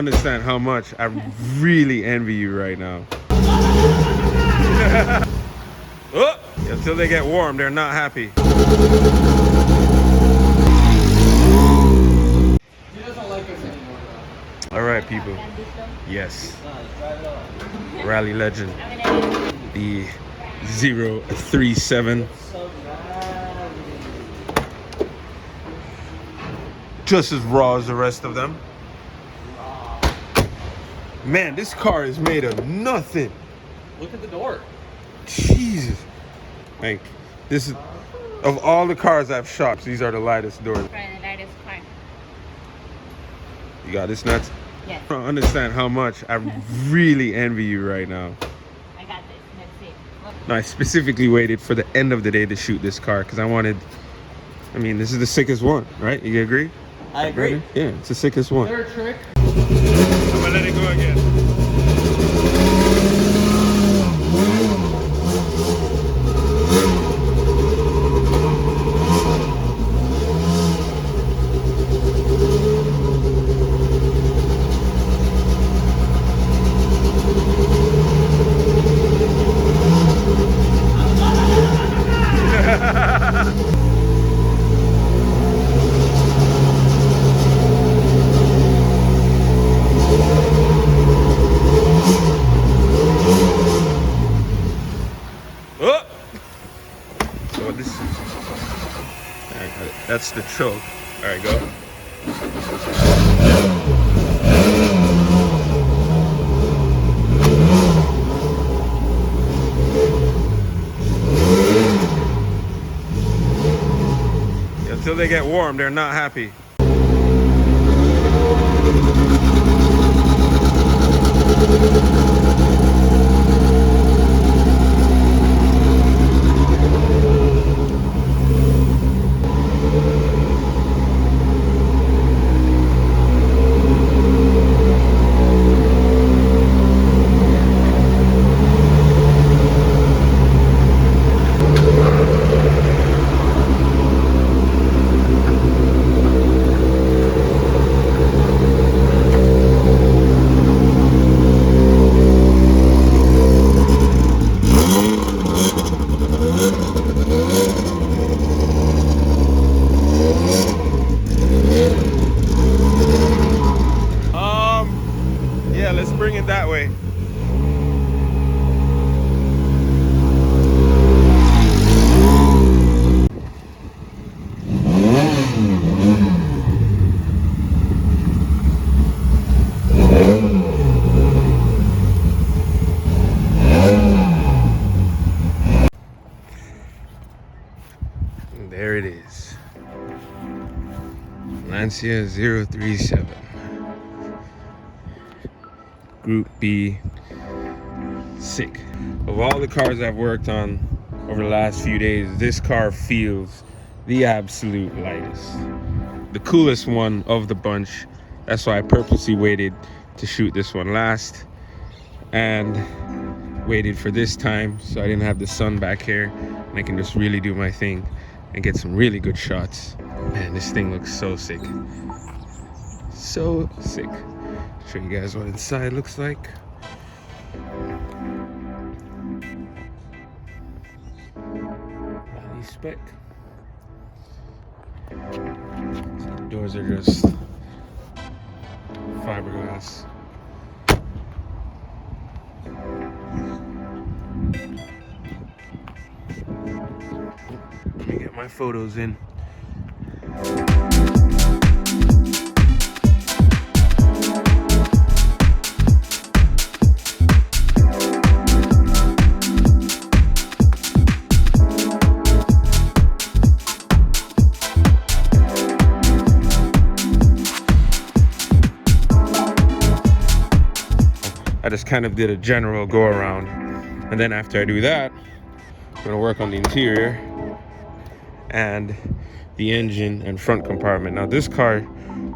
understand how much I really envy you right now. Oh, until they get warm, they're not happy. He doesn't like us anymore, though. All right, people. Yes. Rally legend. The 037. Just as raw as the rest of them. Man, this car is made of nothing. Look at the door. Jesus. Like, this is, of all the cars I've shopped, these are the lightest doors. Right, the lightest car. You got this, Nuts? Yes. I don't understand how much I really envy you right now. I got this. Let's see. No, I specifically waited for the end of the day to shoot this car because I wanted, I mean, this is the sickest one, right? You agree? I agree. Yeah, it's the sickest one. Third trick. I'm gonna let it go again. Oh! So this is, that's the choke. All right, go. Until they get warm, they're not happy. Yeah, let's bring it that way. There it is. Lancia 037. Group B. Sick. Of all the cars I've worked on over the last few days, this car feels the absolute lightest. The coolest one of the bunch. That's why I purposely waited to shoot this one last. And waited for this time so I didn't have the sun back here and I can just really do my thing and get some really good shots. Man, this thing looks so sick. So sick. Show you guys what inside looks like. Body spec. So the doors are just fiberglass. Let me get my photos in. I just kind of did a general go around, and then after I do that, I'm gonna work on the interior and the engine and front compartment. Now this car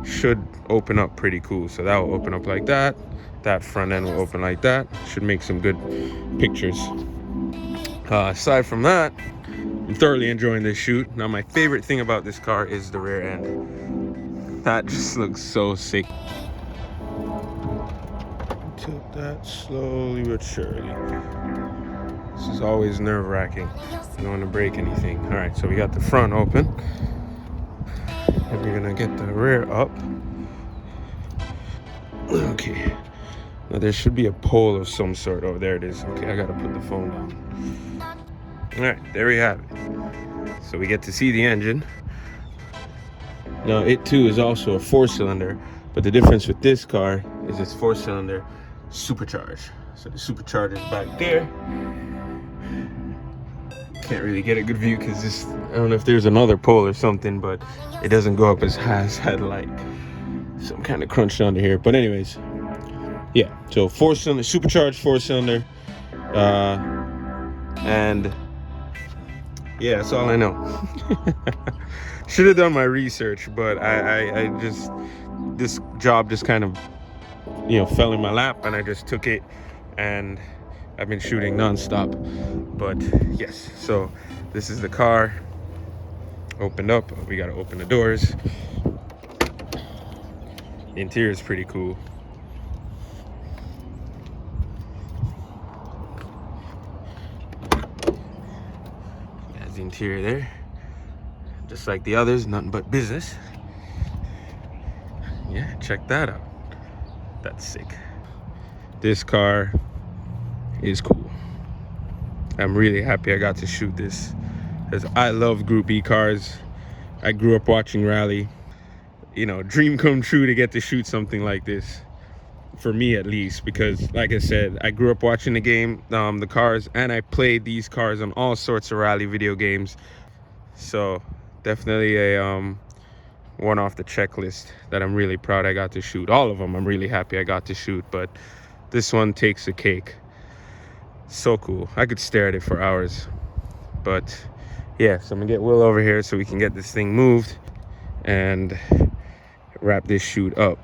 should open up pretty cool, so that will open up like that. That front end will open like that. Should make some good pictures. Aside from that, I'm thoroughly enjoying this shoot. Now my favorite thing about this car is the rear end. That just looks so sick. tilt that slowly but surely. This is always nerve-wracking. I don't want to break anything. All right, so we got the front open. And we're gonna get the rear up. Okay. Now there should be a pole of some sort. Oh, there it is. Okay, I gotta put the phone down. All right, there we have it. So we get to see the engine. Now it too is also a 4-cylinder, but the difference with this car is it's 4-cylinder supercharged. So the supercharger is back there. Can't really get a good view because this, I don't know if there's another pole or something, but it doesn't go up as high as I'd like. So I'm kind of crunched under here. But anyways, yeah, so 4-cylinder, supercharged 4-cylinder. And yeah, that's all I know. Should have done my research, but I just, this job just kind of, fell in my lap and I just took it, and I've been shooting nonstop. But yes, so this is the car opened up. We got to open the doors. The interior is pretty cool. That's the interior there. Just like the others, nothing but business. Yeah, check that out. That's sick. This car is cool. I'm really happy I got to shoot this, because I love Group E cars. I grew up watching rally. Dream come true to get to shoot something like this, for me at least, because like I said, I grew up watching the game, the cars, and I played these cars on all sorts of rally video games. So definitely a one off the checklist that I'm really proud I got to shoot. All of them I'm really happy I got to shoot, but this one takes the cake. So cool. I could stare at it for hours. But yeah, so I'm gonna get Will over here so we can get this thing moved and wrap this shoot up.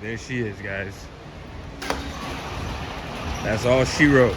There she is, guys. That's all she wrote.